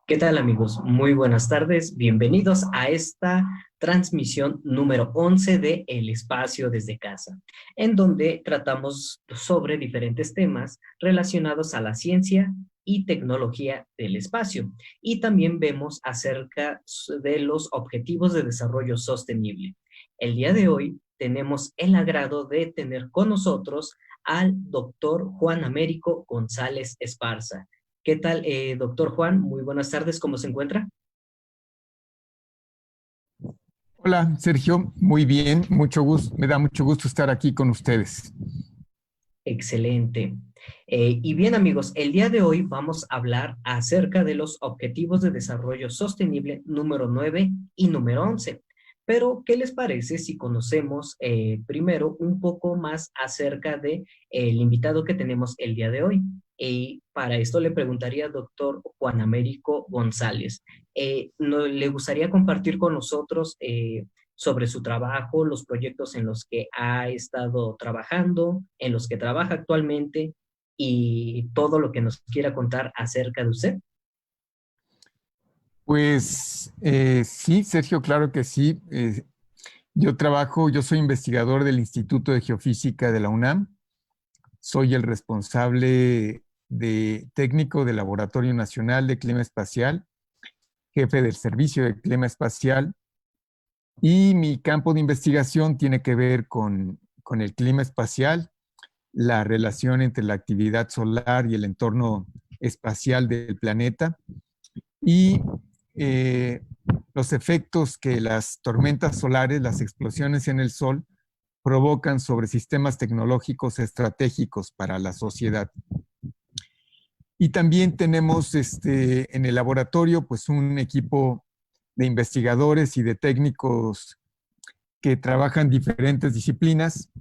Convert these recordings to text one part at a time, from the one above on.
¿Qué tal, amigos? Muy buenas tardes. Bienvenidos a esta transmisión número 11 de El Espacio desde Casa, en donde tratamos sobre diferentes temas relacionados a la ciencia y tecnología del espacio. Y también vemos acerca de los objetivos de desarrollo sostenible. El día de hoy tenemos el agrado de tener con nosotros al doctor Juan Américo González Esparza. ¿Qué tal, doctor Juan? Muy buenas tardes, ¿cómo se encuentra? Hola, Sergio, muy bien, mucho gusto, me da mucho gusto estar aquí con ustedes. Excelente. Y bien, amigos, el día de hoy vamos a hablar acerca de los Objetivos de Desarrollo Sostenible número 9 y número 11. Pero, ¿qué les parece si conocemos primero un poco más acerca de el invitado que tenemos el día de hoy? Y para esto le preguntaría al doctor Juan Américo González. ¿Le gustaría compartir con nosotros sobre su trabajo, los proyectos en los que ha estado trabajando, en los que trabaja actualmente y todo lo que nos quiera contar acerca de usted? Pues sí, Sergio, claro que sí. Yo soy investigador del Instituto de Geofísica de la UNAM, soy el responsable de técnico del Laboratorio Nacional de Clima Espacial, jefe del Servicio de Clima Espacial, y mi campo de investigación tiene que ver con el clima espacial, la relación entre la actividad solar y el entorno espacial del planeta y eh, los efectos que las tormentas solares, las explosiones en el Sol, provocan sobre sistemas tecnológicos estratégicos para la sociedad. Y también tenemos en el laboratorio pues un equipo de investigadores y de técnicos que trabajan diferentes disciplinas.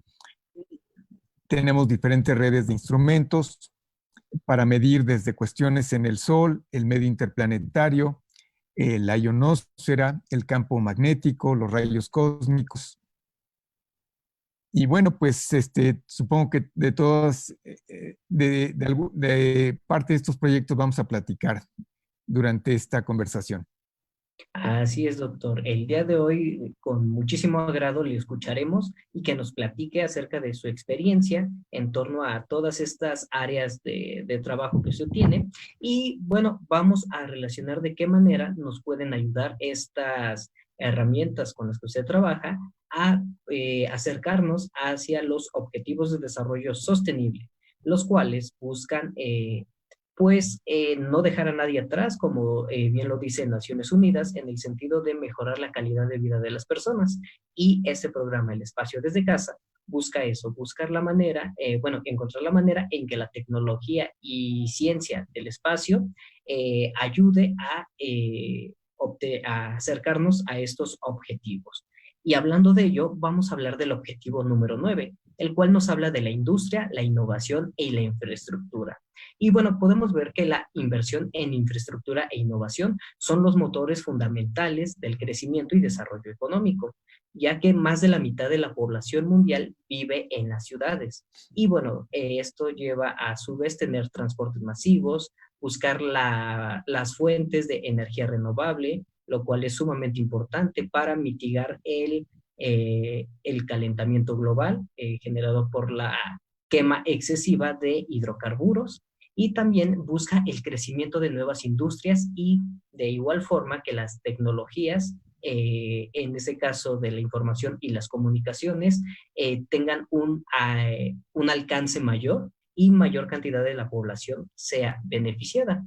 Tenemos diferentes redes de instrumentos para medir desde cuestiones en el Sol, el medio interplanetario, la ionosfera, el campo magnético, los rayos cósmicos. Y bueno, pues supongo que de todas, de parte de estos proyectos vamos a platicar durante esta conversación. Así es, doctor. El día de hoy, con muchísimo agrado, le escucharemos y que nos platique acerca de su experiencia en torno a todas estas áreas de trabajo que usted tiene. Y bueno, vamos a relacionar de qué manera nos pueden ayudar estas herramientas con las que usted trabaja a acercarnos hacia los objetivos de desarrollo sostenible, los cuales buscan pues no dejar a nadie atrás, como bien lo dice Naciones Unidas, en el sentido de mejorar la calidad de vida de las personas. Y este programa, El Espacio desde Casa, busca eso, buscar la manera, encontrar la manera en que la tecnología y ciencia del espacio ayude a acercarnos a estos objetivos. Y hablando de ello, vamos a hablar del objetivo número 9, el cual nos habla de la industria, la innovación y la infraestructura. Y bueno, podemos ver que la inversión en infraestructura e innovación son los motores fundamentales del crecimiento y desarrollo económico, ya que más de la mitad de la población mundial vive en las ciudades. Y bueno, esto lleva a su vez tener transportes masivos, buscar las fuentes de energía renovable, lo cual es sumamente importante para mitigar el calentamiento global generado por la quema excesiva de hidrocarburos, y también busca el crecimiento de nuevas industrias y de igual forma que las tecnologías, en ese caso de la información y las comunicaciones, tengan un alcance mayor y mayor cantidad de la población sea beneficiada.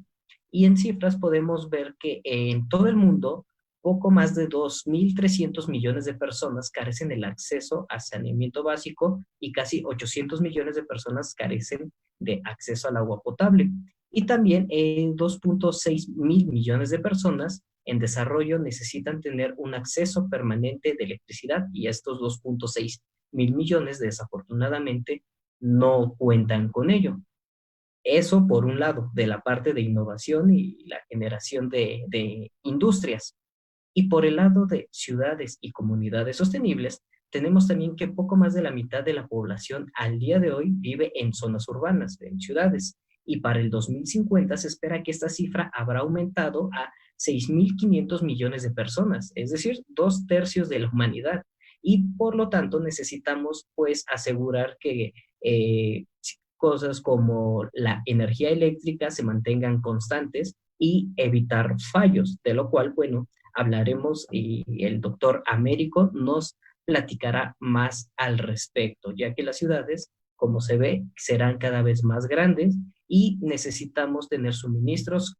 Y en cifras podemos ver que en todo el mundo poco más de 2.300 millones de personas carecen del acceso a saneamiento básico y casi 800 millones de personas carecen de acceso al agua potable. Y también 2.6 mil millones de personas en desarrollo necesitan tener un acceso permanente de electricidad, y estos 2.6 mil millones desafortunadamente no cuentan con ello. Eso por un lado, de la parte de innovación y la generación de industrias. Y por el lado de ciudades y comunidades sostenibles, tenemos también que poco más de la mitad de la población al día de hoy vive en zonas urbanas, en ciudades, y para el 2050 se espera que esta cifra habrá aumentado a 6.500 millones de personas, es decir, 2/3 de la humanidad. Y por lo tanto necesitamos pues asegurar que cosas como la energía eléctrica se mantengan constantes y evitar fallos, de lo cual, bueno, hablaremos y el doctor Américo nos platicará más al respecto, ya que las ciudades, como se ve, serán cada vez más grandes y necesitamos tener suministros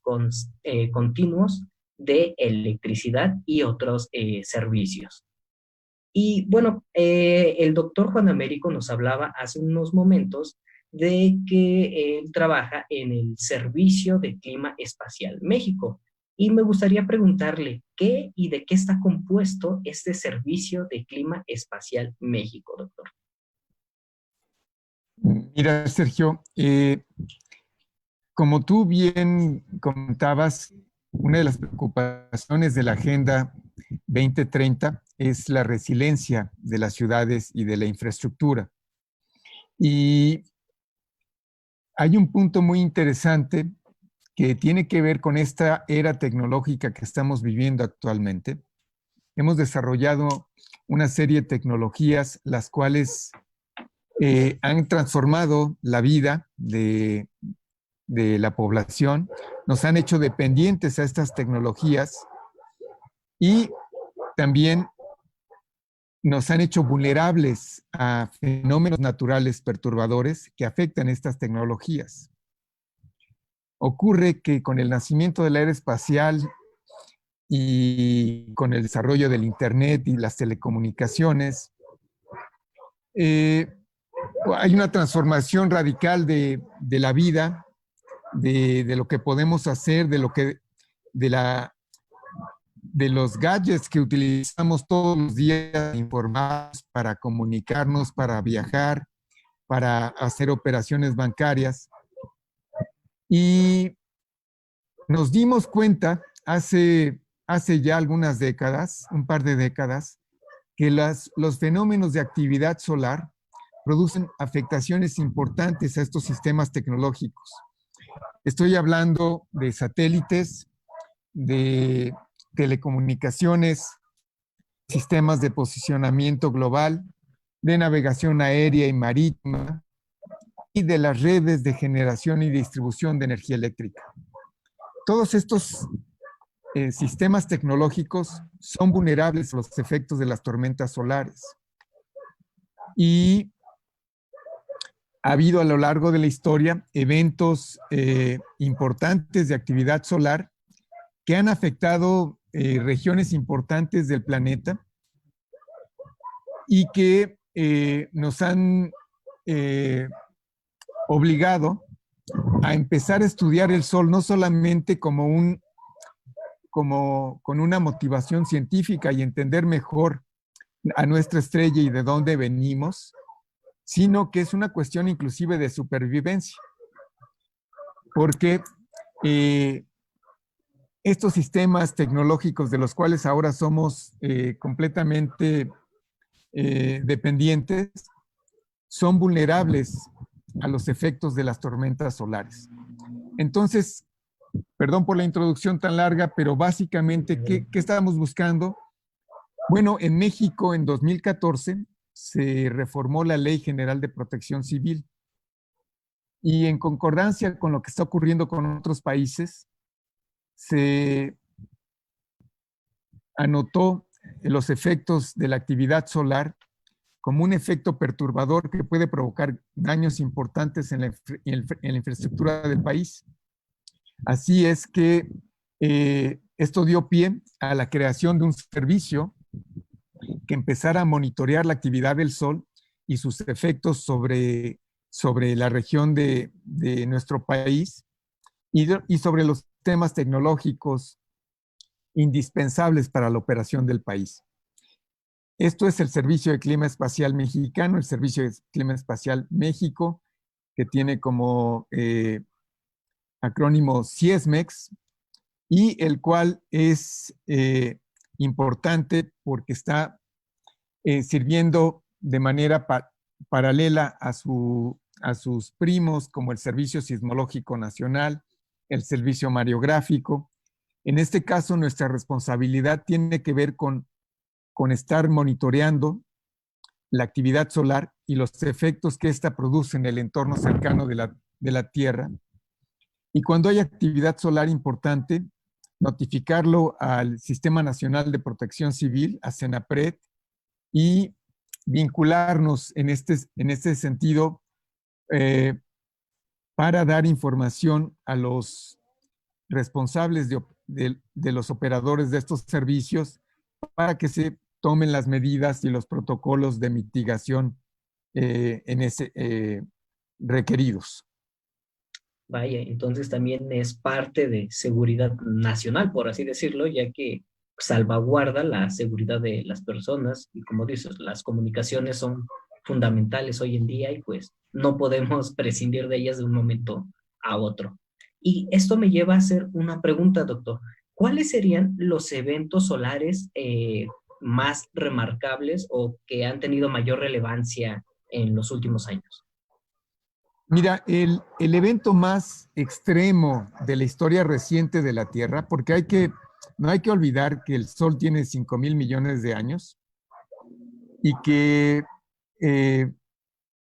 continuos de electricidad y otros servicios. Y bueno, el doctor Juan Américo nos hablaba hace unos momentos de que él trabaja en el Servicio de Clima Espacial México. Y me gustaría preguntarle qué y de qué está compuesto este Servicio de Clima Espacial México, doctor. Mira, Sergio, como tú bien comentabas, una de las preocupaciones de la Agenda 2030 es la resiliencia de las ciudades y de la infraestructura. Y hay un punto muy interesante que tiene que ver con esta era tecnológica que estamos viviendo actualmente. Hemos desarrollado una serie de tecnologías las cuales han transformado la vida de la población, nos han hecho dependientes a estas tecnologías y también nos han hecho vulnerables a fenómenos naturales perturbadores que afectan estas tecnologías. Ocurre que con el nacimiento de la era espacial y con el desarrollo del Internet y las telecomunicaciones, hay una transformación radical de la vida, de lo que podemos hacer, de los gadgets que utilizamos todos los días, informados para comunicarnos, para viajar, para hacer operaciones bancarias. Y nos dimos cuenta hace ya algunas décadas, un par de décadas, que los fenómenos de actividad solar producen afectaciones importantes a estos sistemas tecnológicos. Estoy hablando de satélites, de telecomunicaciones, sistemas de posicionamiento global, de navegación aérea y marítima y de las redes de generación y distribución de energía eléctrica. Todos estos sistemas tecnológicos son vulnerables a los efectos de las tormentas solares. Y ha habido a lo largo de la historia eventos importantes de actividad solar que han afectado regiones importantes del planeta y que nos han obligado a empezar a estudiar el Sol no solamente con una motivación científica y entender mejor a nuestra estrella y de dónde venimos, sino que es una cuestión inclusive de supervivencia. Porque estos sistemas tecnológicos de los cuales ahora somos completamente dependientes son vulnerables a los efectos de las tormentas solares. Entonces, perdón por la introducción tan larga, pero básicamente, ¿qué estábamos buscando? Bueno, en México en 2014 se reformó la Ley General de Protección Civil y en concordancia con lo que está ocurriendo con otros países, se anotó los efectos de la actividad solar como un efecto perturbador que puede provocar daños importantes en la infraestructura del país. Así es que esto dio pie a la creación de un servicio que empezara a monitorear la actividad del Sol y sus efectos sobre la región de nuestro país y sobre los temas tecnológicos indispensables para la operación del país. Esto es el Servicio de Clima Espacial Mexicano, el Servicio de Clima Espacial México, que tiene como acrónimo CIESMEX, y el cual es importante porque está sirviendo de manera paralela a su a sus primos, como el Servicio Sismológico Nacional, el Servicio Mareográfico. En este caso, nuestra responsabilidad tiene que ver con estar monitoreando la actividad solar y los efectos que ésta produce en el entorno cercano de la Tierra. Y cuando hay actividad solar importante, notificarlo al Sistema Nacional de Protección Civil, a CENAPRED, y vincularnos en este sentido para dar información a los responsables de los operadores de estos servicios para que se tomen las medidas y los protocolos de mitigación requeridos. Vaya, entonces también es parte de seguridad nacional, por así decirlo, ya que salvaguarda la seguridad de las personas y como dices, las comunicaciones son fundamentales hoy en día y pues no podemos prescindir de ellas de un momento a otro. Y esto me lleva a hacer una pregunta, doctor. ¿Cuáles serían los eventos solares más remarcables o que han tenido mayor relevancia en los últimos años? Mira, el evento más extremo de la historia reciente de la Tierra, porque no hay que olvidar que el Sol tiene 5,000 millones de años y que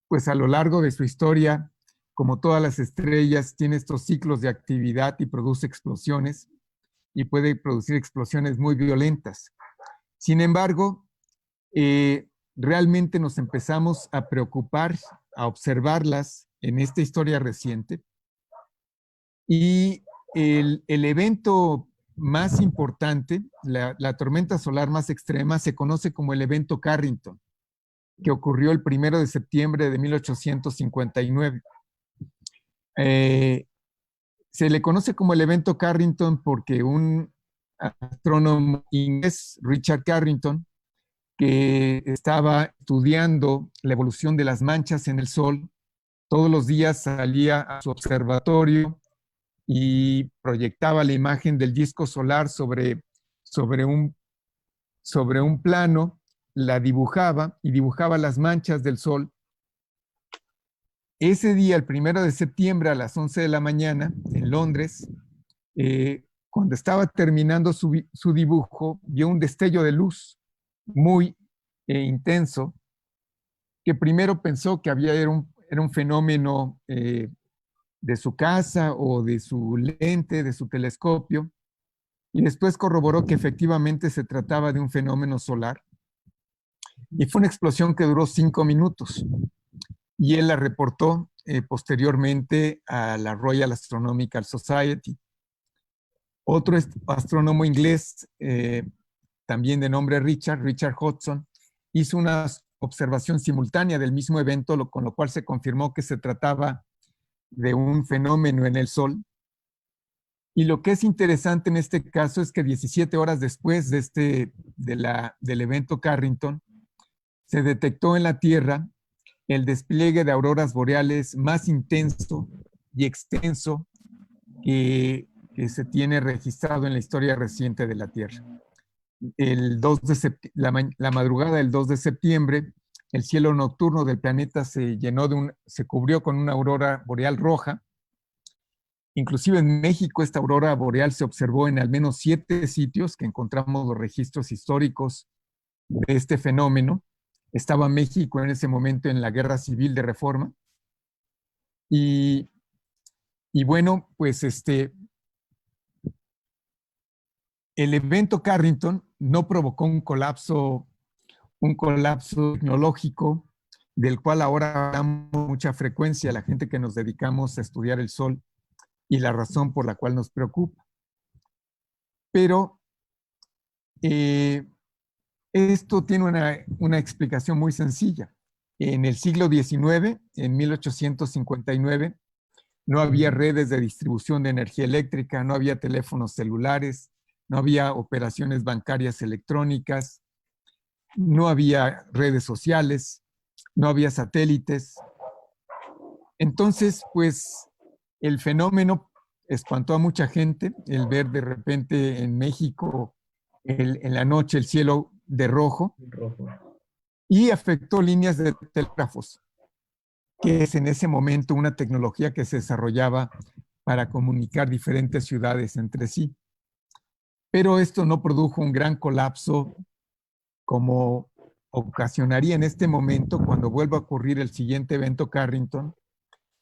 pues a lo largo de su historia, como todas las estrellas, tiene estos ciclos de actividad y produce explosiones y puede producir explosiones muy violentas. Sin embargo, realmente nos empezamos a preocupar, a observarlas en esta historia reciente. Y el evento más importante, la tormenta solar más extrema, se conoce como el evento Carrington, que ocurrió el 1 de septiembre de 1859. Se le conoce como el evento Carrington porque un astrónomo inglés, Richard Carrington, que estaba estudiando la evolución de las manchas en el Sol, todos los días salía a su observatorio y proyectaba la imagen del disco solar sobre un plano, la dibujaba y dibujaba las manchas del Sol. Ese día, el 1 de septiembre a las 11 de la mañana, en Londres, cuando estaba terminando su dibujo, vio un destello de luz muy intenso, que primero pensó que era un fenómeno de su casa o de su lente, de su telescopio, y después corroboró que efectivamente se trataba de un fenómeno solar. Y fue una explosión que duró 5 minutos. Y él la reportó posteriormente a la Royal Astronomical Society. Otro astrónomo inglés, también de nombre Richard Hodgson, hizo una observación simultánea del mismo evento, con lo cual se confirmó que se trataba de un fenómeno en el Sol. Y lo que es interesante en este caso es que 17 horas después del evento Carrington, se detectó en la Tierra el despliegue de auroras boreales más intenso y extenso que se tiene registrado en la historia reciente de la Tierra. La madrugada del 2 de septiembre, el cielo nocturno del planeta se cubrió con una aurora boreal roja. Inclusive en México esta aurora boreal se observó en al menos 7 sitios que encontramos los registros históricos de este fenómeno. Estaba México en ese momento en la Guerra Civil de Reforma. Y bueno, pues el evento Carrington no provocó un colapso tecnológico del cual ahora hablamos con mucha frecuencia la gente que nos dedicamos a estudiar el Sol y la razón por la cual nos preocupa. Pero esto tiene una explicación muy sencilla. En el siglo XIX, en 1859, no había redes de distribución de energía eléctrica, no había teléfonos celulares, no había operaciones bancarias electrónicas, no había redes sociales, no había satélites. Entonces, pues, el fenómeno espantó a mucha gente, el ver de repente en México en la noche el cielo de rojo, y afectó líneas de telégrafos. que es en ese momento una tecnología que se desarrollaba para comunicar diferentes ciudades entre sí. Pero esto no produjo un gran colapso como ocasionaría en este momento cuando vuelva a ocurrir el siguiente evento Carrington,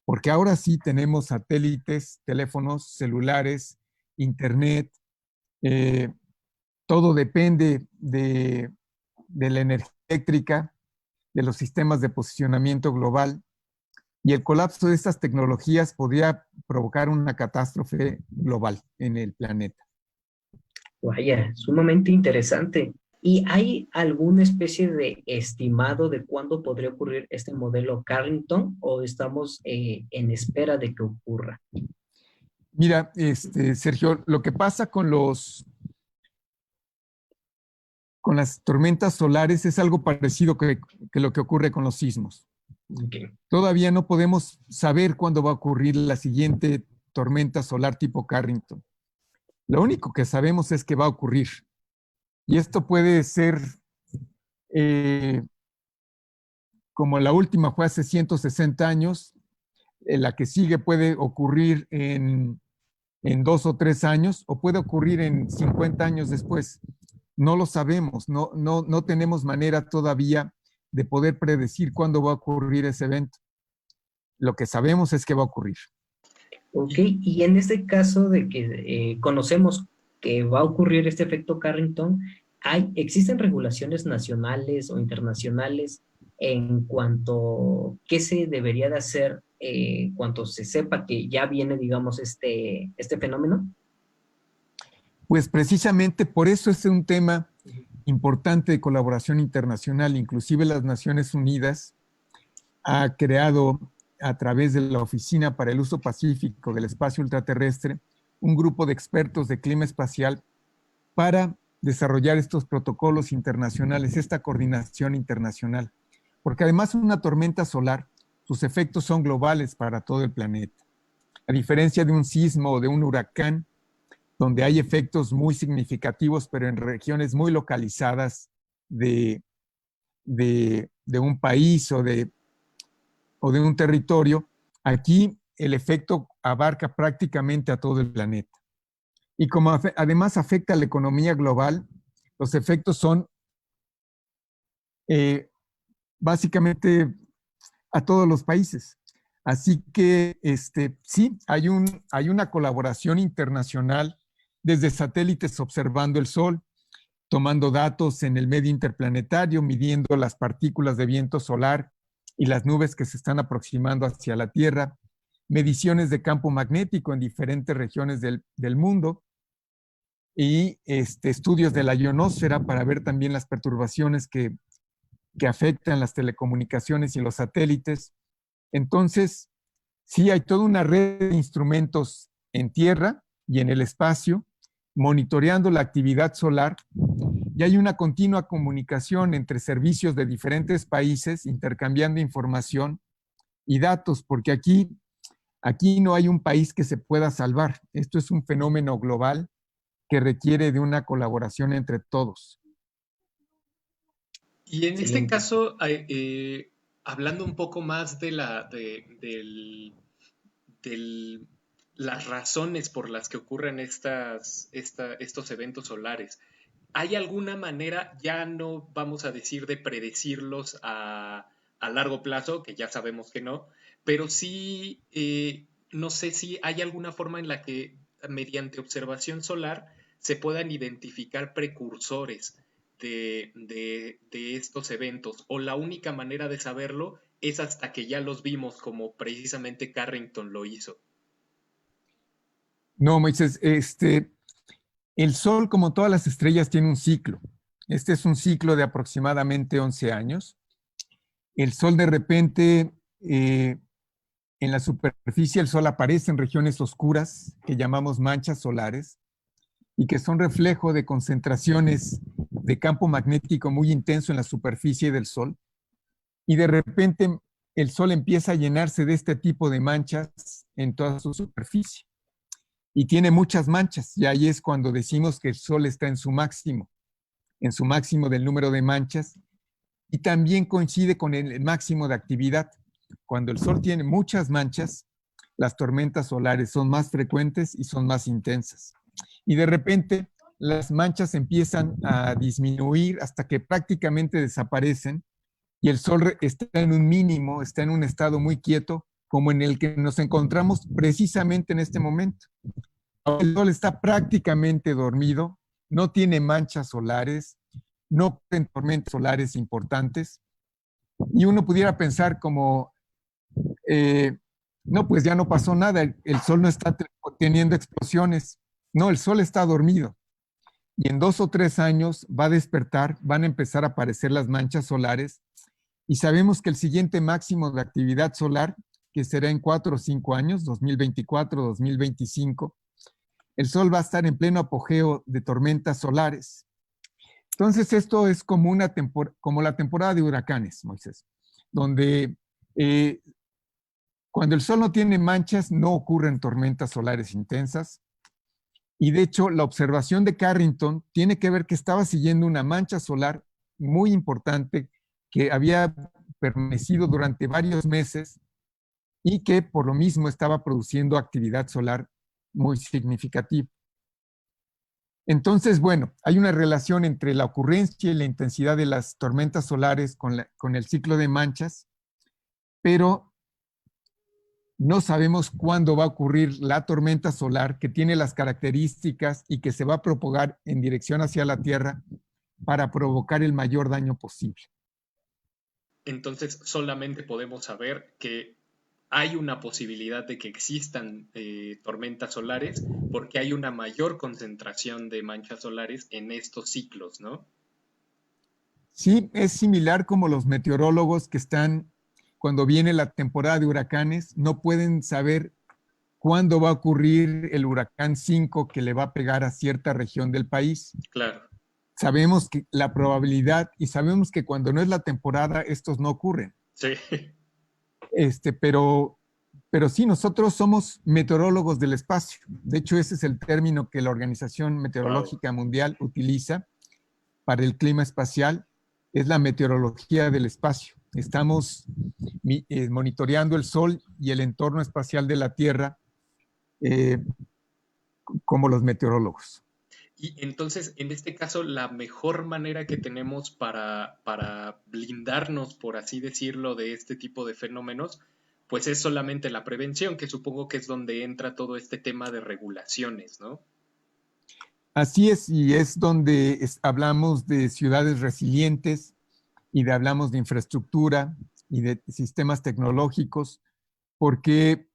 porque ahora sí tenemos satélites, teléfonos celulares, internet, eh, todo depende de la energía eléctrica, de los sistemas de posicionamiento global, y el colapso de estas tecnologías podría provocar una catástrofe global en el planeta. Vaya, sumamente interesante. ¿Y hay alguna especie de estimado de cuándo podría ocurrir este modelo Carrington o estamos en espera de que ocurra? Mira, Sergio, lo que pasa con las tormentas solares es algo parecido que lo que ocurre con los sismos. Okay. Todavía no podemos saber cuándo va a ocurrir la siguiente tormenta solar tipo Carrington. Lo único que sabemos es que va a ocurrir. Y esto puede ser como la última fue hace 160 años, la que sigue puede ocurrir en 2 o 3 años o puede ocurrir en 50 años después. No lo sabemos, no tenemos manera todavía de poder predecir cuándo va a ocurrir ese evento. Lo que sabemos es que va a ocurrir. Ok, y en este caso de que conocemos que va a ocurrir este efecto Carrington, ¿existen regulaciones nacionales o internacionales en cuanto a qué se debería de hacer cuando se sepa que ya viene, digamos, este fenómeno? Pues precisamente por eso es un tema importante de colaboración internacional. Inclusive las Naciones Unidas ha creado a través de la Oficina para el Uso Pacífico del Espacio Ultraterrestre un grupo de expertos de clima espacial para desarrollar estos protocolos internacionales, esta coordinación internacional. Porque además una tormenta solar, sus efectos son globales para todo el planeta. A diferencia de un sismo o de un huracán, donde hay efectos muy significativos, pero en regiones muy localizadas de un país o de un territorio, aquí el efecto abarca prácticamente a todo el planeta. Y como además afecta a la economía global, los efectos son básicamente a todos los países. Así que sí, hay una colaboración internacional desde satélites observando el Sol, tomando datos en el medio interplanetario, midiendo las partículas de viento solar y las nubes que se están aproximando hacia la Tierra, mediciones de campo magnético en diferentes regiones del mundo y estudios de la ionosfera para ver también las perturbaciones que afectan las telecomunicaciones y los satélites. Entonces, sí hay toda una red de instrumentos en tierra y en el espacio, monitoreando la actividad solar, y hay una continua comunicación entre servicios de diferentes países, intercambiando información y datos, porque aquí no hay un país que se pueda salvar. Esto es un fenómeno global que requiere de una colaboración entre todos. Y en este Excelente. caso, hablando un poco más de las razones por las que ocurren estos eventos solares, ¿hay alguna manera, ya no vamos a decir de predecirlos a largo plazo, que ya sabemos que no, pero sí, no sé si hay alguna forma en la que mediante observación solar se puedan identificar precursores de estos eventos, o la única manera de saberlo es hasta que ya los vimos, como precisamente Carrington lo hizo? No, Moisés, el Sol, como todas las estrellas, tiene un ciclo. Este es un ciclo de aproximadamente 11 años. El Sol de repente, en la superficie, el Sol aparece en regiones oscuras que llamamos manchas solares y que son reflejo de concentraciones de campo magnético muy intenso en la superficie del Sol. Y de repente el Sol empieza a llenarse de este tipo de manchas en toda su superficie. Y tiene muchas manchas, y ahí es cuando decimos que el Sol está en su máximo del número de manchas, y también coincide con el máximo de actividad. cuando el sol tiene muchas manchas, las tormentas solares son más frecuentes y son más intensas. Y de repente las manchas empiezan a disminuir hasta que prácticamente desaparecen y el sol está en un mínimo, está en un estado muy quieto, como en el que nos encontramos precisamente en este momento. El sol está prácticamente dormido, no tiene manchas solares, no tiene tormentas solares importantes, y uno pudiera pensar como, no, pues ya no pasó nada, el sol no está teniendo explosiones. No, el sol está dormido. Y en 2 o 3 años va a despertar, van a empezar a aparecer las manchas solares, y sabemos que el siguiente máximo de actividad solar, que será en 4 o 5 años, 2024, 2025, el sol va a estar en pleno apogeo de tormentas solares. Entonces, esto es como, como la temporada de huracanes, Moisés, donde cuando el sol no tiene manchas, no ocurren tormentas solares intensas. Y de hecho, la observación de Carrington tiene que ver que estaba siguiendo una mancha solar muy importante que había permanecido durante varios meses y que por lo mismo estaba produciendo actividad solar muy significativa. Entonces, bueno, hay una relación entre la ocurrencia y la intensidad de las tormentas solares con el ciclo de manchas, pero no sabemos cuándo va a ocurrir la tormenta solar que tiene las características y que se va a propagar en dirección hacia la Tierra para provocar el mayor daño posible. Entonces, solamente podemos saber que hay una posibilidad de que existan tormentas solares porque hay una mayor concentración de manchas solares en estos ciclos, ¿no? Sí, es similar como los meteorólogos que están, cuando viene la temporada de huracanes, no pueden saber cuándo va a ocurrir el huracán 5 que le va a pegar a cierta región del país. Claro. Sabemos que la probabilidad y sabemos que cuando no es la temporada, estos no ocurren. Sí. Pero sí, nosotros somos meteorólogos del espacio. De hecho, ese es el término que la Organización Meteorológica Mundial utiliza para el clima espacial, es la meteorología del espacio. Estamos monitoreando el Sol y el entorno espacial de la Tierra como los meteorólogos. Y entonces, en este caso, la mejor manera que tenemos para blindarnos, por así decirlo, de este tipo de fenómenos, pues es solamente la prevención, que supongo que es donde entra todo este tema de regulaciones, ¿no? Así es, y es donde hablamos de ciudades resilientes y hablamos de infraestructura y de sistemas tecnológicos, porque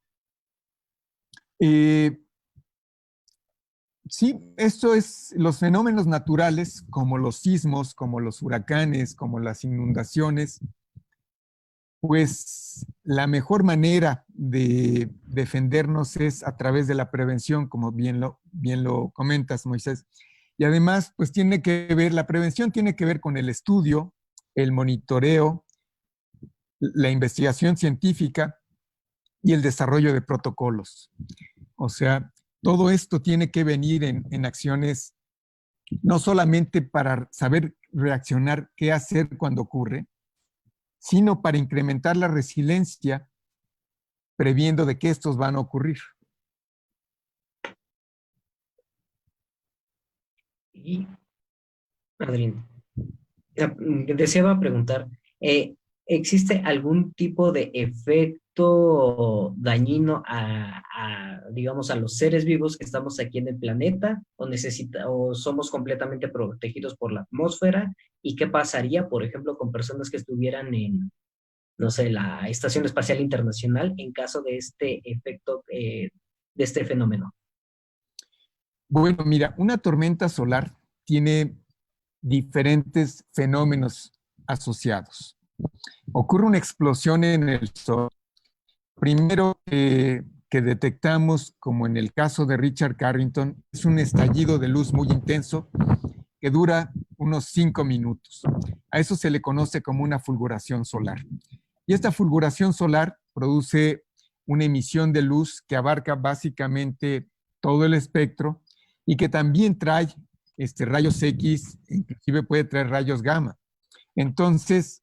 sí, esto es los fenómenos naturales, como los sismos, como los huracanes, como las inundaciones, pues la mejor manera de defendernos es a través de la prevención, como bien lo comentas, Moisés. Y además, pues la prevención tiene que ver con el estudio, el monitoreo, la investigación científica y el desarrollo de protocolos. O sea, todo esto tiene que venir en acciones, no solamente para saber reaccionar, qué hacer cuando ocurre, sino para incrementar la resiliencia previendo de que estos van a ocurrir. Y, Adrián, deseaba preguntar, ¿existe algún tipo de efecto dañino digamos, a los seres vivos que estamos aquí en el planeta o somos completamente protegidos por la atmósfera? ¿Y qué pasaría, por ejemplo, con personas que estuvieran en, no sé, la Estación Espacial Internacional en caso de este efecto, de este fenómeno? Bueno, mira, una tormenta solar tiene diferentes fenómenos asociados. Ocurre una explosión en el Sol. Primero que detectamos, como en el caso de Richard Carrington, es un estallido de luz muy intenso que dura unos 5 minutos. A eso se le conoce como una fulguración solar. Y esta fulguración solar produce una emisión de luz que abarca básicamente todo el espectro y que también trae rayos X, inclusive puede traer rayos gamma. Entonces,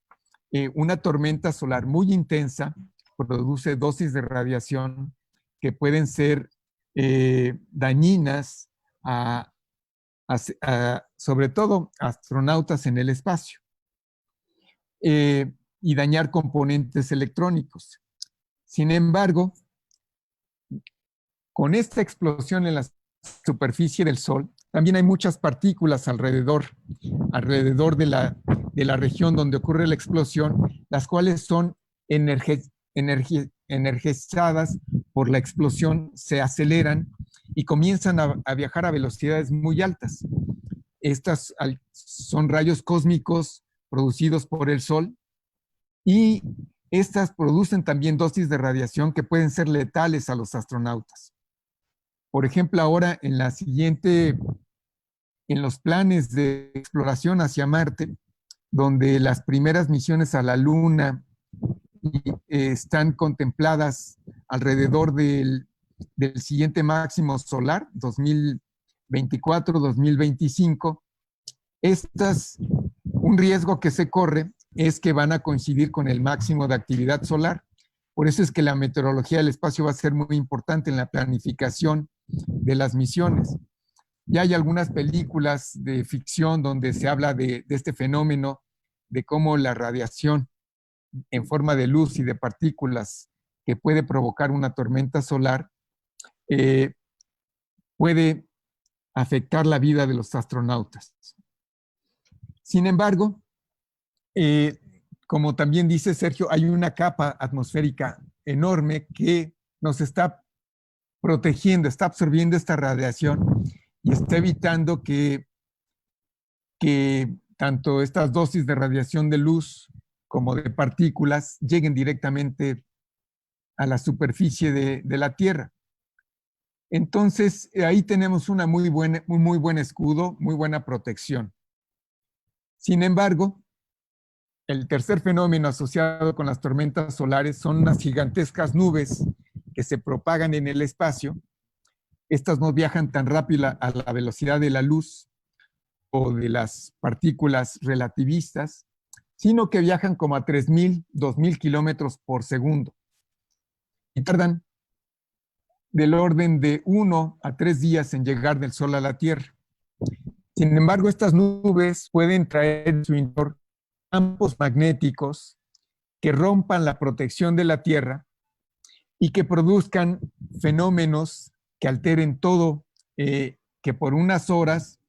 una tormenta solar muy intensa produce dosis de radiación que pueden ser dañinas sobre todo a astronautas en el espacio, y dañar componentes electrónicos. Sin embargo, con esta explosión en la superficie del Sol, también hay muchas partículas alrededor de la región donde ocurre la explosión, las cuales son energizadas por la explosión, se aceleran y comienzan a viajar a velocidades muy altas. Estas son rayos cósmicos producidos por el Sol y estas producen también dosis de radiación que pueden ser letales a los astronautas. Por ejemplo, ahora en los planes de exploración hacia Marte, donde las primeras misiones a la Luna están contempladas alrededor del siguiente máximo solar, 2024-2025, un riesgo que se corre es que van a coincidir con el máximo de actividad solar. Por eso es que la meteorología del espacio va a ser muy importante en la planificación de las misiones. Ya hay algunas películas de ficción donde se habla de este fenómeno, de cómo la radiación en forma de luz y de partículas que puede provocar una tormenta solar puede afectar la vida de los astronautas. Sin embargo, como también dice Sergio, hay una capa atmosférica enorme que nos está protegiendo, está absorbiendo esta radiación y está evitando que tanto estas dosis de radiación de luz como de partículas lleguen directamente a la superficie de la Tierra. Entonces, ahí tenemos un muy buen escudo, muy buena protección. Sin embargo, el tercer fenómeno asociado con las tormentas solares son unas gigantescas nubes que se propagan en el espacio. Estas no viajan tan rápido a la velocidad de la luz o de las partículas relativistas, sino que viajan como a 3,000, 2,000 kilómetros por segundo. Y tardan del orden de 1 a 3 días en llegar del Sol a la Tierra. Sin embargo, estas nubes pueden traer en su interior campos magnéticos que rompan la protección de la Tierra y que produzcan fenómenos que alteren todo, que por unas horas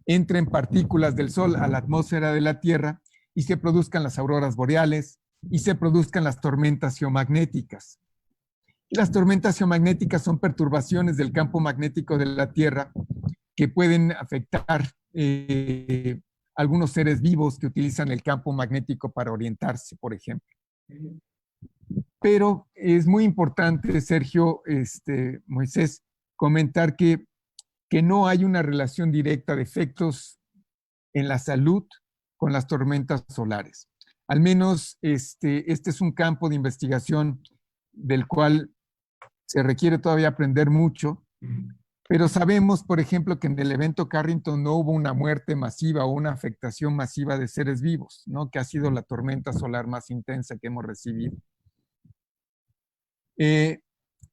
entren partículas del Sol a la atmósfera de la Tierra y se produzcan las auroras boreales y se produzcan las tormentas geomagnéticas. Las tormentas geomagnéticas son perturbaciones del campo magnético de la Tierra que pueden afectar algunos seres vivos que utilizan el campo magnético para orientarse, por ejemplo. Pero es muy importante, Sergio, Moisés, comentar que no hay una relación directa de efectos en la salud con las tormentas solares. Al menos este es un campo de investigación del cual se requiere todavía aprender mucho, pero sabemos, por ejemplo, que en el evento Carrington no hubo una muerte masiva o una afectación masiva de seres vivos, ¿no? Que ha sido la tormenta solar más intensa que hemos recibido.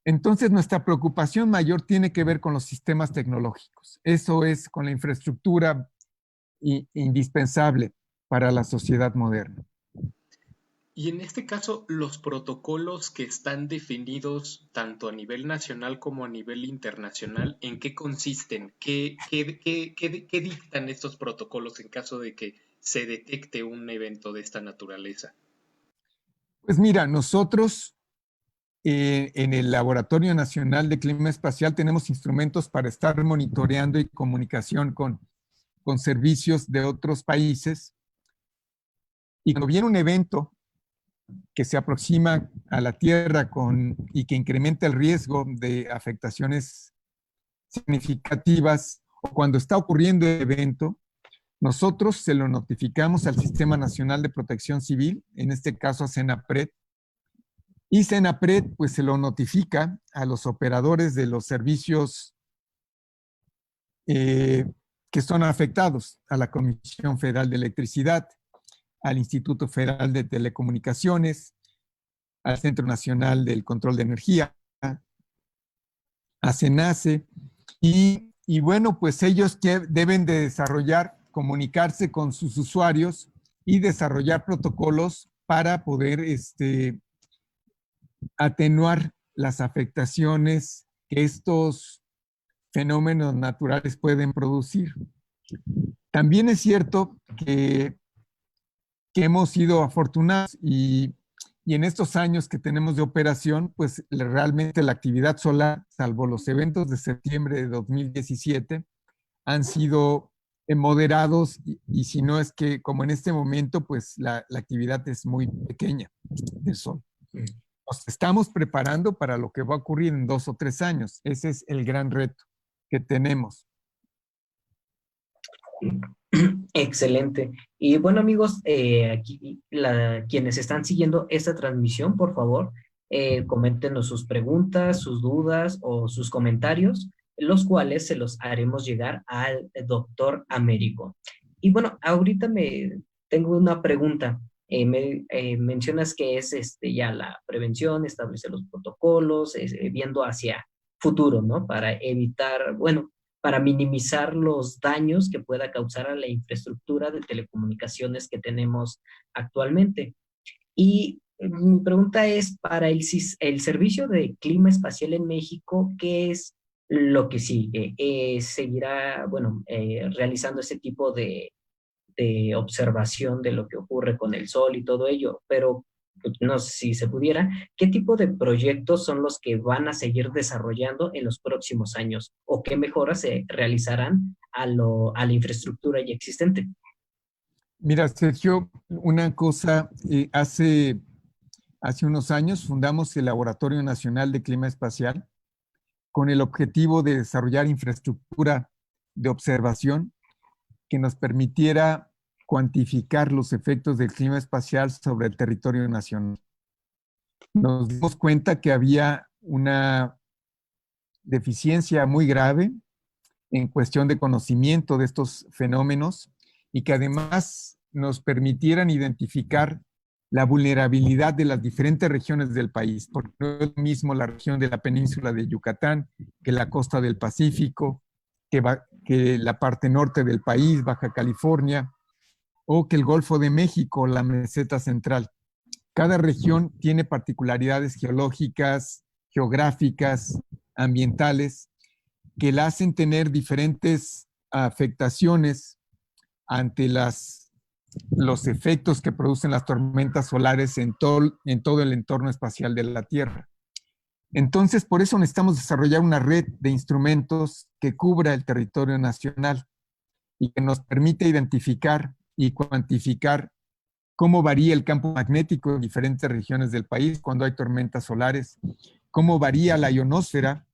Entonces, nuestra preocupación mayor tiene que ver con los sistemas tecnológicos. Eso es con la infraestructura indispensable para la sociedad moderna. Y en este caso, los protocolos que están definidos tanto a nivel nacional como a nivel internacional, ¿en qué consisten? ¿Qué dictan estos protocolos en caso de que se detecte un evento de esta naturaleza? Pues mira, nosotros en el Laboratorio Nacional de Clima Espacial tenemos instrumentos para estar monitoreando y comunicación con servicios de otros países. Y cuando viene un evento que se aproxima a la Tierra y que incrementa el riesgo de afectaciones significativas, o cuando está ocurriendo el evento, nosotros se lo notificamos al Sistema Nacional de Protección Civil, en este caso a CENAPRED, y CENAPRED pues se lo notifica a los operadores de los servicios que son afectados, a la Comisión Federal de Electricidad, al Instituto Federal de Telecomunicaciones, al Centro Nacional del Control de Energía, a CENACE, y bueno, pues ellos deben de desarrollar, comunicarse con sus usuarios y desarrollar protocolos para poder atenuar las afectaciones que estos fenómenos naturales pueden producir. También es cierto que hemos sido afortunados y en estos años que tenemos de operación, pues realmente la actividad solar, salvo los eventos de septiembre de 2017, han sido moderados y si no es que como en este momento, pues la actividad es muy pequeña del sol. Nos estamos preparando para lo que va a ocurrir en 2 o 3 años. Ese es el gran reto que tenemos. Excelente. Y bueno, amigos, aquí quienes están siguiendo esta transmisión, por favor, coméntenos sus preguntas, sus dudas o sus comentarios, los cuales se los haremos llegar al doctor Américo. Y bueno, ahorita tengo una pregunta. Mencionas que es ya la prevención, establecer los protocolos, viendo hacia futuro, ¿no? Para evitar, bueno, para minimizar los daños que pueda causar a la infraestructura de telecomunicaciones que tenemos actualmente. Y mi pregunta es, para el Servicio de Clima Espacial en México, ¿qué es lo que sigue? ¿Seguirá, bueno, realizando ese tipo de observación de lo que ocurre con el sol y todo ello? Pero no sé si se pudiera, ¿qué tipo de proyectos son los que van a seguir desarrollando en los próximos años? ¿O qué mejoras se realizarán a la infraestructura ya existente? Mira, Sergio, una cosa, hace unos años fundamos el Laboratorio Nacional de Clima Espacial con el objetivo de desarrollar infraestructura de observación que nos permitiera cuantificar los efectos del clima espacial sobre el territorio nacional. Nos dimos cuenta que había una deficiencia muy grave en cuestión de conocimiento de estos fenómenos y que además nos permitieran identificar la vulnerabilidad de las diferentes regiones del país, porque no es lo mismo la región de la península de Yucatán que la costa del Pacífico, que la parte norte del país, Baja California, o que el Golfo de México, la meseta central. Cada región tiene particularidades geológicas, geográficas, ambientales, que la hacen tener diferentes afectaciones ante los efectos que producen las tormentas solares en todo el entorno espacial de la Tierra. Entonces, por eso necesitamos desarrollar una red de instrumentos que cubra el territorio nacional y que nos permita identificar y cuantificar cómo varía el campo magnético en diferentes regiones del país cuando hay tormentas solares, cómo varía la ionosfera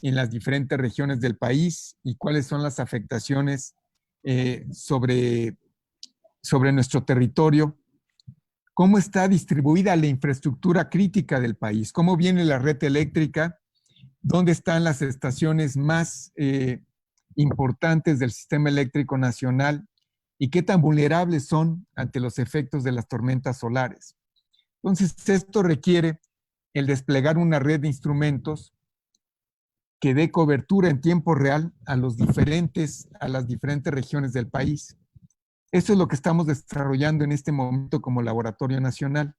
en las diferentes regiones del país y cuáles son las afectaciones sobre nuestro territorio, cómo está distribuida la infraestructura crítica del país, cómo viene la red eléctrica, dónde están las estaciones más importantes del sistema eléctrico nacional y qué tan vulnerables son ante los efectos de las tormentas solares. Entonces, esto requiere el desplegar una red de instrumentos que dé cobertura en tiempo real a las diferentes regiones del país. Eso es lo que estamos desarrollando en este momento como Laboratorio Nacional.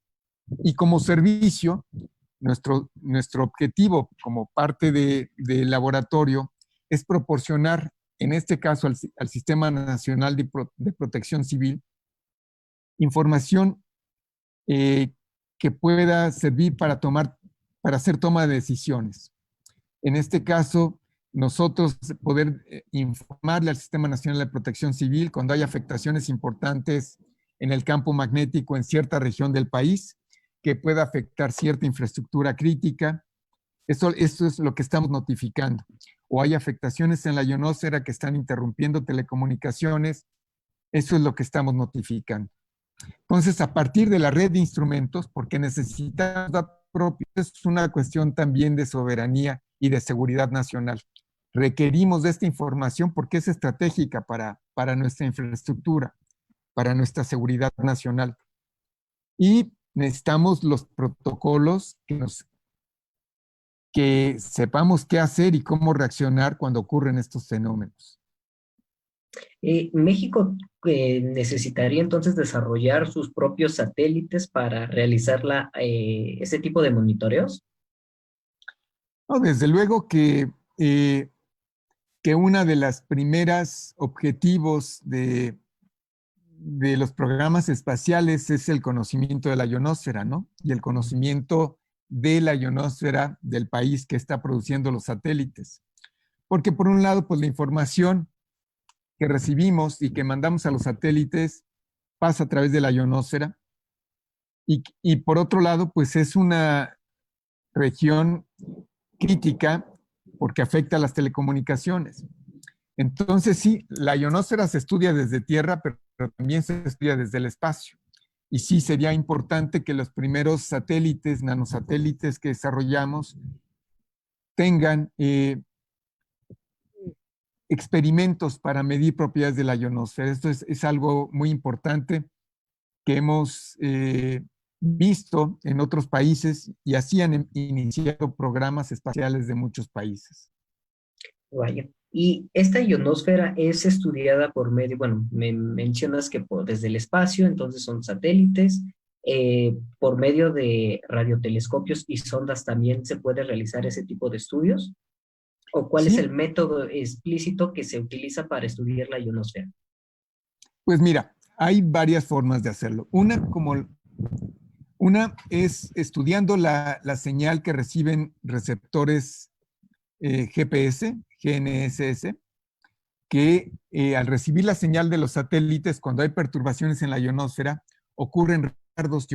Y como servicio, nuestro objetivo como parte del laboratorio es proporcionar, en este caso al Sistema Nacional de Protección Civil, información que pueda servir para hacer toma de decisiones. En este caso, nosotros poder informarle al Sistema Nacional de Protección Civil cuando hay afectaciones importantes en el campo magnético en cierta región del país, que pueda afectar cierta infraestructura crítica. Esto es lo que estamos notificando. O hay afectaciones en la ionosfera que están interrumpiendo telecomunicaciones. Eso es lo que estamos notificando. Entonces, a partir de la red de instrumentos, porque necesitamos datos propios, es una cuestión también de soberanía y de seguridad nacional. Requerimos de esta información porque es estratégica para nuestra infraestructura, para nuestra seguridad nacional. Y necesitamos los protocolos que sepamos qué hacer y cómo reaccionar cuando ocurren estos fenómenos. México necesitaría entonces desarrollar sus propios satélites para realizar ese tipo de monitoreos. No, desde luego que una de las primeras objetivos de los programas espaciales es el conocimiento de la ionosfera, ¿no? Y el conocimiento de la ionosfera del país que está produciendo los satélites. Porque por un lado, pues la información que recibimos y que mandamos a los satélites pasa a través de la ionosfera. Y por otro lado, pues es una región crítica porque afecta a las telecomunicaciones. Entonces sí, la ionosfera se estudia desde tierra, pero también se estudia desde el espacio. Y sí sería importante que los primeros satélites, nanosatélites que desarrollamos, tengan experimentos para medir propiedades de la ionosfera. Esto es algo muy importante que hemos visto en otros países y así han iniciado programas espaciales de muchos países. Vaya. Y esta ionosfera es estudiada por medio, bueno, me mencionas que desde el espacio, entonces son satélites, por medio de radiotelescopios y sondas también se puede realizar ese tipo de estudios. ¿O cuál es Sí, el método explícito que se utiliza para estudiar la ionosfera? pues mira, hay varias formas de hacerlo. Una es estudiando la señal que reciben receptores GPS, GNSS, que al recibir la señal de los satélites, cuando hay perturbaciones en la ionosfera, ocurren retardos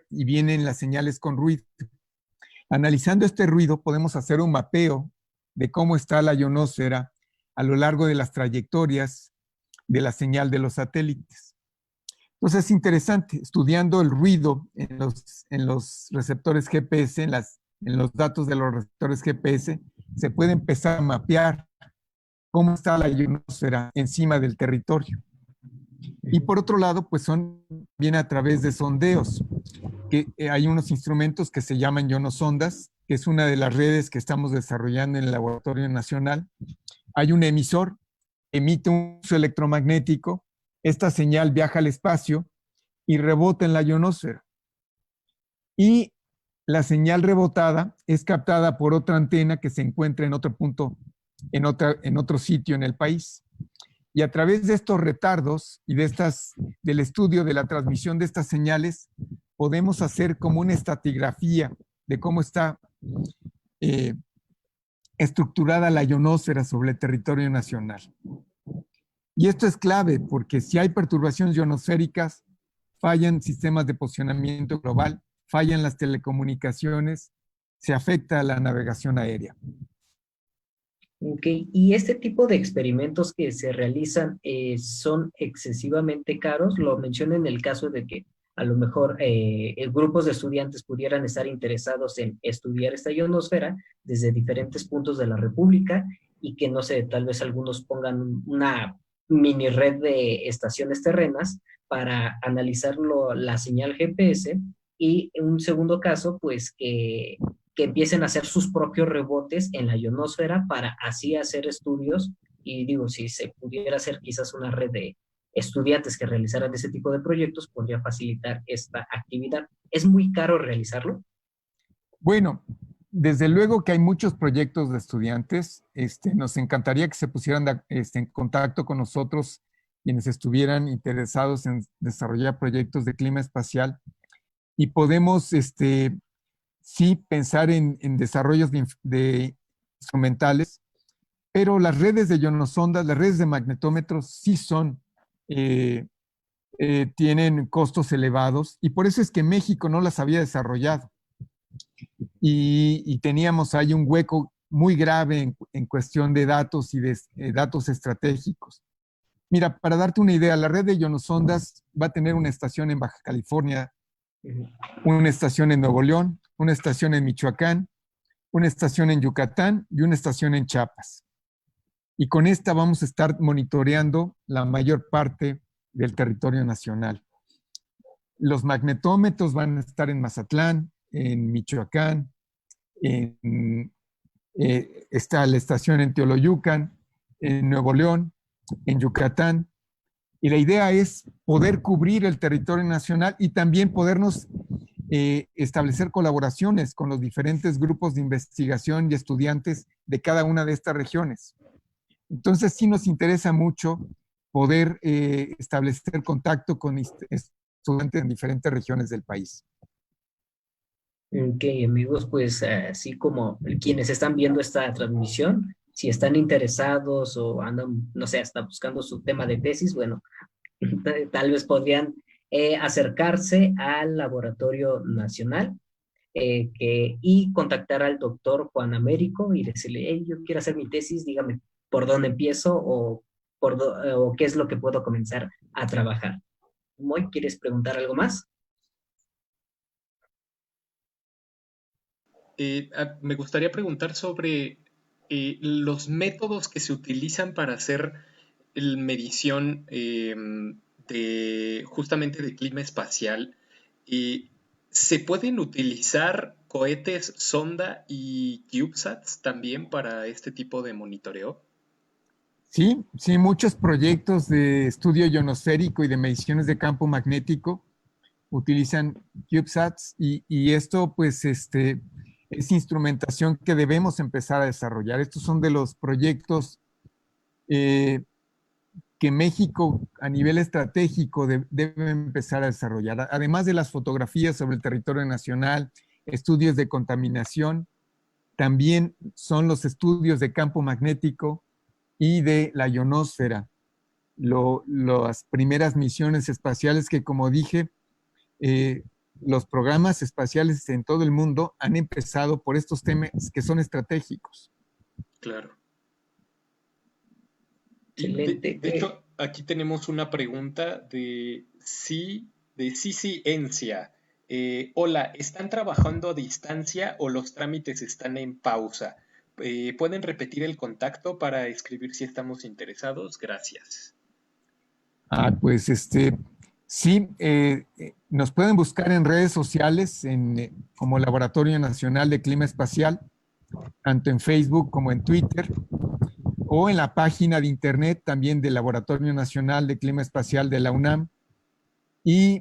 y vienen las señales con ruido. Analizando este ruido, podemos hacer un mapeo de cómo está la ionosfera a lo largo de las trayectorias de la señal de los satélites. Entonces es interesante, estudiando el ruido en los receptores GPS, en los datos de los receptores GPS, se puede empezar a mapear cómo está la ionosfera encima del territorio. Y por otro lado, pues viene a través de sondeos, que hay unos instrumentos que se llaman ionosondas, que es una de las redes que estamos desarrollando en el Laboratorio Nacional. Hay un emisor, emite un pulso electromagnético, esta señal viaja al espacio y rebota en la ionosfera. Y la señal rebotada es captada por otra antena que se encuentra en otro punto, en otro sitio en el país. Y a través de estos retardos y del estudio de la transmisión de estas señales, podemos hacer como una estratigrafía de cómo está estructurada la ionosfera sobre el territorio nacional. Y esto es clave porque si hay perturbaciones ionosféricas, fallan sistemas de posicionamiento global, fallan las telecomunicaciones, se afecta a la navegación aérea. Ok, y este tipo de experimentos que se realizan son excesivamente caros. Lo mencioné en el caso de que a lo mejor grupos de estudiantes pudieran estar interesados en estudiar esta ionosfera desde diferentes puntos de la República y que, no sé, tal vez algunos pongan una mini red de estaciones terrenas para analizar la señal GPS y en un segundo caso, pues que empiecen a hacer sus propios rebotes en la ionosfera para así hacer estudios. Y digo, si se pudiera hacer quizás una red de estudiantes que realizaran ese tipo de proyectos, podría facilitar esta actividad. ¿Es muy caro realizarlo? Bueno, desde luego que hay muchos proyectos de estudiantes. Nos encantaría que se pusieran en contacto con nosotros quienes estuvieran interesados en desarrollar proyectos de clima espacial y podemos sí pensar en desarrollos de instrumentales, pero las redes de ionosondas, las redes de magnetómetros sí tienen costos elevados y por eso es que México no las había desarrollado. Y teníamos ahí un hueco muy grave en cuestión de datos y de datos estratégicos. Mira, para darte una idea, la red de ionosondas va a tener una estación en Baja California, una estación en Nuevo León, una estación en Michoacán, una estación en Yucatán y una estación en Chiapas. Y con esta vamos a estar monitoreando la mayor parte del territorio nacional. Los magnetómetros van a estar en Mazatlán, en Michoacán, está la estación en Teoloyucan, en Nuevo León, en Yucatán. Y la idea es poder cubrir el territorio nacional y también podernos establecer colaboraciones con los diferentes grupos de investigación y estudiantes de cada una de estas regiones. Entonces sí nos interesa mucho poder establecer contacto con estudiantes en diferentes regiones del país. Ok, amigos, pues así como quienes están viendo esta transmisión, si están interesados o andan, no sé, hasta buscando su tema de tesis, bueno, tal vez podrían acercarse al Laboratorio Nacional y contactar al doctor Juan Américo y decirle, hey, yo quiero hacer mi tesis, dígame por dónde empiezo o qué es lo que puedo comenzar a trabajar. Moy, ¿quieres preguntar algo más? Me gustaría preguntar sobre los métodos que se utilizan para hacer medición justamente de clima espacial. ¿Se pueden utilizar cohetes, sonda y CubeSats también para este tipo de monitoreo? Sí, sí, muchos proyectos de estudio ionosférico y de mediciones de campo magnético utilizan CubeSats y esto pues es instrumentación que debemos empezar a desarrollar. Estos son de los proyectos que México a nivel estratégico debe empezar a desarrollar. Además de las fotografías sobre el territorio nacional, estudios de contaminación, también son los estudios de campo magnético y de la ionosfera. Las primeras misiones espaciales que, como dije, los programas espaciales en todo el mundo han empezado por estos temas que son estratégicos. Claro. Excelente. De hecho, aquí tenemos una pregunta de Ciencia. Hola, ¿están trabajando a distancia o los trámites están en pausa? ¿Pueden repetir el contacto para escribir si estamos interesados? Gracias. Pues sí, nos pueden buscar en redes sociales como Laboratorio Nacional de Clima Espacial, tanto en Facebook como en Twitter, o en la página de internet también del Laboratorio Nacional de Clima Espacial de la UNAM. Y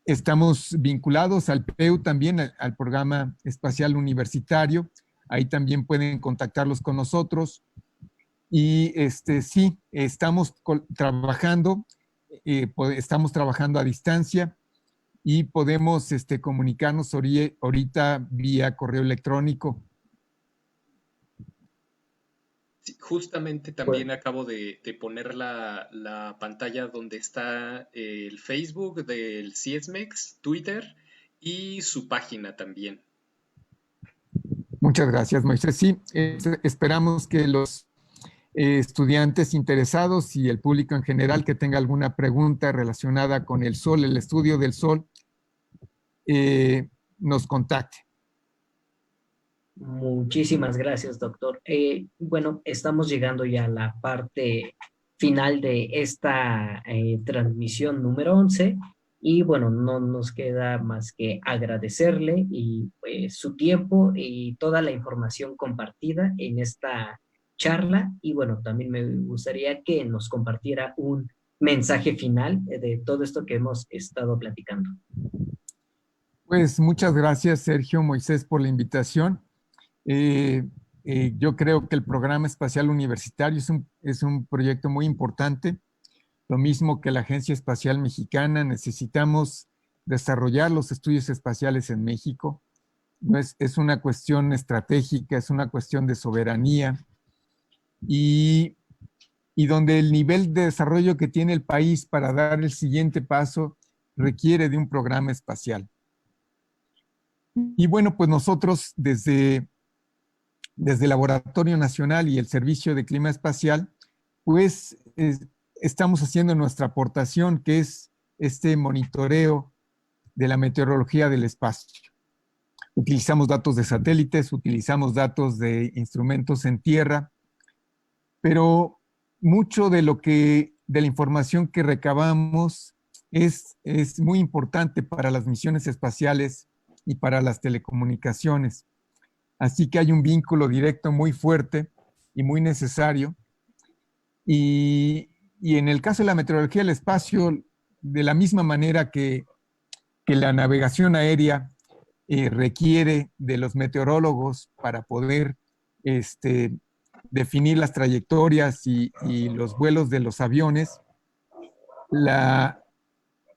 estamos vinculados al PEU también, al Programa Espacial Universitario. Ahí también pueden contactarlos con nosotros. Y sí, estamos trabajando a distancia y podemos comunicarnos ahorita vía correo electrónico. Sí, justamente también Pues, acabo de poner la pantalla donde está el Facebook del CIESMEX, Twitter y su página también. Muchas gracias, Moisés. Sí, esperamos que los estudiantes interesados y el público en general que tenga alguna pregunta relacionada con el sol, el estudio del sol, nos contacte. muchísimas gracias, doctor. Bueno, estamos llegando ya a la parte final de esta transmisión número 11 y bueno, no nos queda más que agradecerle y su tiempo y toda la información compartida en esta charla y bueno, también me gustaría que nos compartiera un mensaje final de todo esto que hemos estado platicando. Pues muchas gracias, Sergio, Moisés, por la invitación. Yo creo que el programa espacial universitario es un proyecto muy importante. Lo mismo que la Agencia Espacial Mexicana, necesitamos desarrollar los estudios espaciales en México. No es una cuestión estratégica, es una cuestión de soberanía y donde el nivel de desarrollo que tiene el país para dar el siguiente paso requiere de un programa espacial. Y bueno, pues nosotros desde el Laboratorio Nacional y el Servicio de Clima Espacial, pues estamos haciendo nuestra aportación, que es este monitoreo de la meteorología del espacio. Utilizamos datos de satélites, utilizamos datos de instrumentos en tierra, pero mucho de la información que recabamos es muy importante para las misiones espaciales y para las telecomunicaciones. Así que hay un vínculo directo muy fuerte y muy necesario. Y en el caso de la meteorología del espacio, de la misma manera que la navegación aérea requiere de los meteorólogos para poder definir las trayectorias y los vuelos de los aviones, la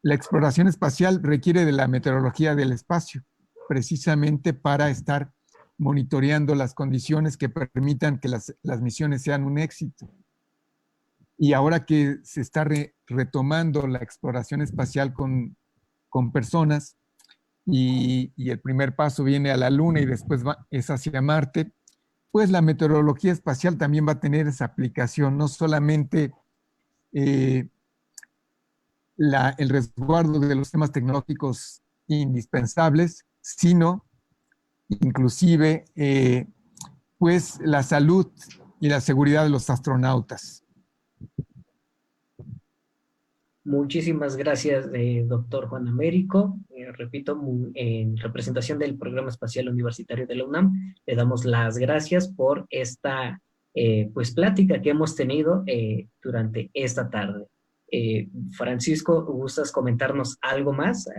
exploración espacial requiere de la meteorología del espacio, precisamente para estar monitoreando las condiciones que permitan que las misiones sean un éxito. Y ahora que se está retomando la exploración espacial con personas y el primer paso viene a la Luna y después es hacia Marte, pues la meteorología espacial también va a tener esa aplicación, no solamente el resguardo de los temas tecnológicos indispensables, sino inclusive pues la salud y la seguridad de los astronautas. Muchísimas gracias, doctor Juan Américo. Repito, en representación del Programa Espacial Universitario de la UNAM, le damos las gracias por esta pues, plática que hemos tenido durante esta tarde. Francisco, ¿gustas comentarnos algo más?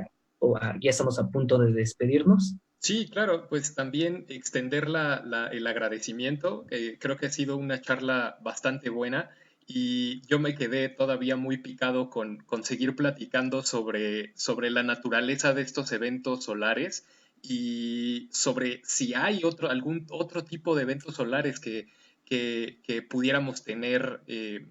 Ya estamos a punto de despedirnos. Sí, claro, pues también extender el agradecimiento. Creo que ha sido una charla bastante buena y yo me quedé todavía muy picado con seguir platicando sobre la naturaleza de estos eventos solares y sobre si hay algún otro tipo de eventos solares que pudiéramos tener,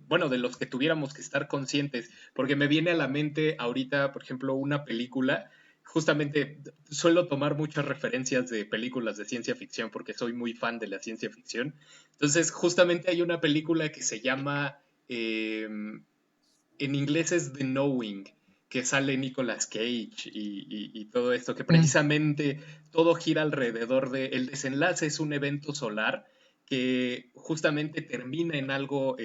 bueno, de los que tuviéramos que estar conscientes, porque me viene a la mente ahorita, por ejemplo, una película. Justamente suelo tomar muchas referencias de películas de ciencia ficción porque soy muy fan de la ciencia ficción. Entonces, justamente hay una película que se llama, en inglés es The Knowing, que sale Nicolas Cage y todo esto, que precisamente todo gira alrededor el desenlace es un evento solar que justamente termina en algo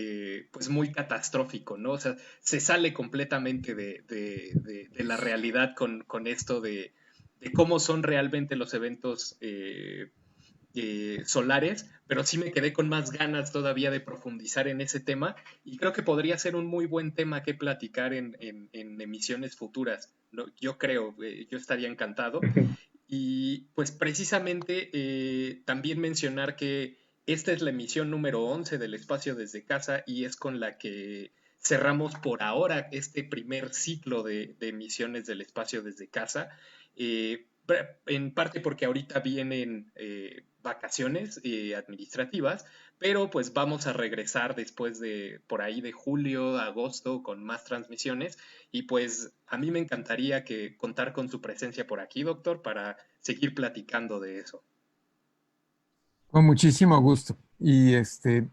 pues muy catastrófico, ¿no? O sea, se sale completamente de la realidad con esto de cómo son realmente los eventos solares, pero sí me quedé con más ganas todavía de profundizar en ese tema y creo que podría ser un muy buen tema que platicar en emisiones futuras, ¿no? Yo creo, yo estaría encantado. Y pues precisamente también mencionar que esta es la emisión número 11 del Espacio desde Casa y es con la que cerramos por ahora este primer ciclo de emisiones del Espacio desde Casa. En parte porque ahorita vienen vacaciones administrativas, pero pues vamos a regresar después de por ahí de julio, agosto con más transmisiones y pues a mí me encantaría contar con su presencia por aquí, doctor, para seguir platicando de eso. Con muchísimo gusto. Y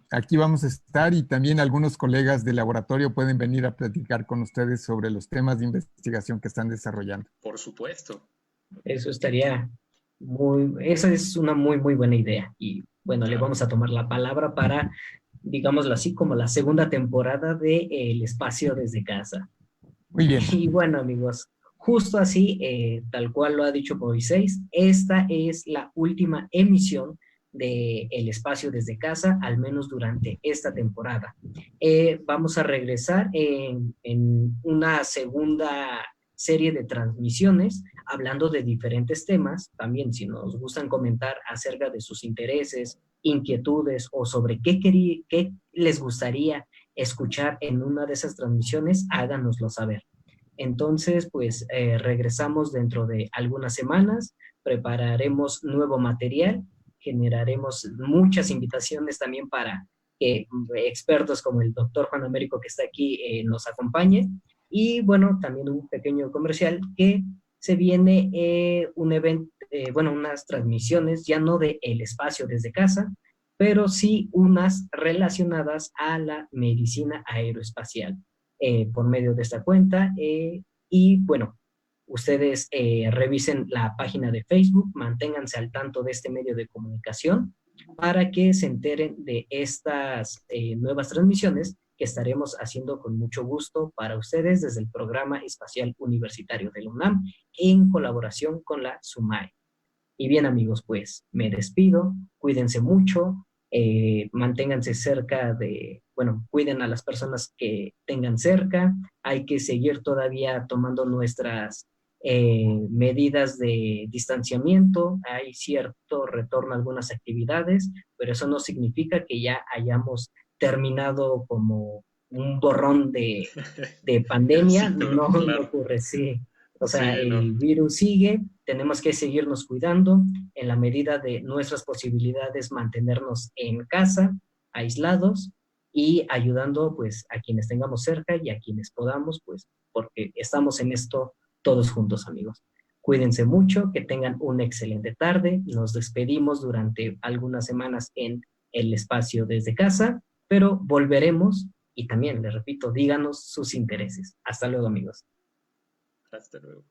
aquí vamos a estar y también algunos colegas del laboratorio pueden venir a platicar con ustedes sobre los temas de investigación que están desarrollando. Por supuesto. Eso estaría esa es una muy, muy buena idea. Y bueno, le vamos a tomar la palabra para, digámoslo así, como la segunda temporada de El Espacio desde Casa. Muy bien. Y bueno, amigos, justo así, tal cual lo ha dicho Moisés, esta es la última emisión de El Espacio desde Casa, al menos durante esta temporada. Vamos a regresar en una segunda serie de transmisiones hablando de diferentes temas. También si nos gustan comentar acerca de sus intereses, inquietudes o sobre qué les gustaría escuchar en una de esas transmisiones, háganoslo saber. Entonces, pues regresamos dentro de algunas semanas, prepararemos nuevo material, generaremos muchas invitaciones también para que expertos como el doctor Juan Américo que está aquí nos acompañe. Y bueno, también un pequeño comercial que se viene un evento, bueno, unas transmisiones ya no de El Espacio desde Casa, pero sí unas relacionadas a la medicina aeroespacial por medio de esta cuenta. Y bueno, ustedes revisen la página de Facebook, manténganse al tanto de este medio de comunicación para que se enteren de estas nuevas transmisiones que estaremos haciendo con mucho gusto para ustedes desde el Programa Espacial Universitario de la UNAM en colaboración con la SUMAE. Y bien, amigos, pues me despido, cuídense mucho, manténganse cerca cuiden a las personas que tengan cerca, hay que seguir todavía tomando nuestras medidas de distanciamiento, hay cierto retorno a algunas actividades, pero eso no significa que ya hayamos terminado como un borrón de El pandemia, ciclo, no claro. ocurre, sí. O sea, Sí, no. el virus sigue, tenemos que seguirnos cuidando en la medida de nuestras posibilidades, mantenernos en casa, aislados y ayudando pues a quienes tengamos cerca y a quienes podamos, pues porque estamos en esto todos juntos, amigos. Cuídense mucho, que tengan una excelente tarde. Nos despedimos durante algunas semanas en el espacio desde casa, pero volveremos y también, les repito, díganos sus intereses. Hasta luego, amigos. Hasta luego.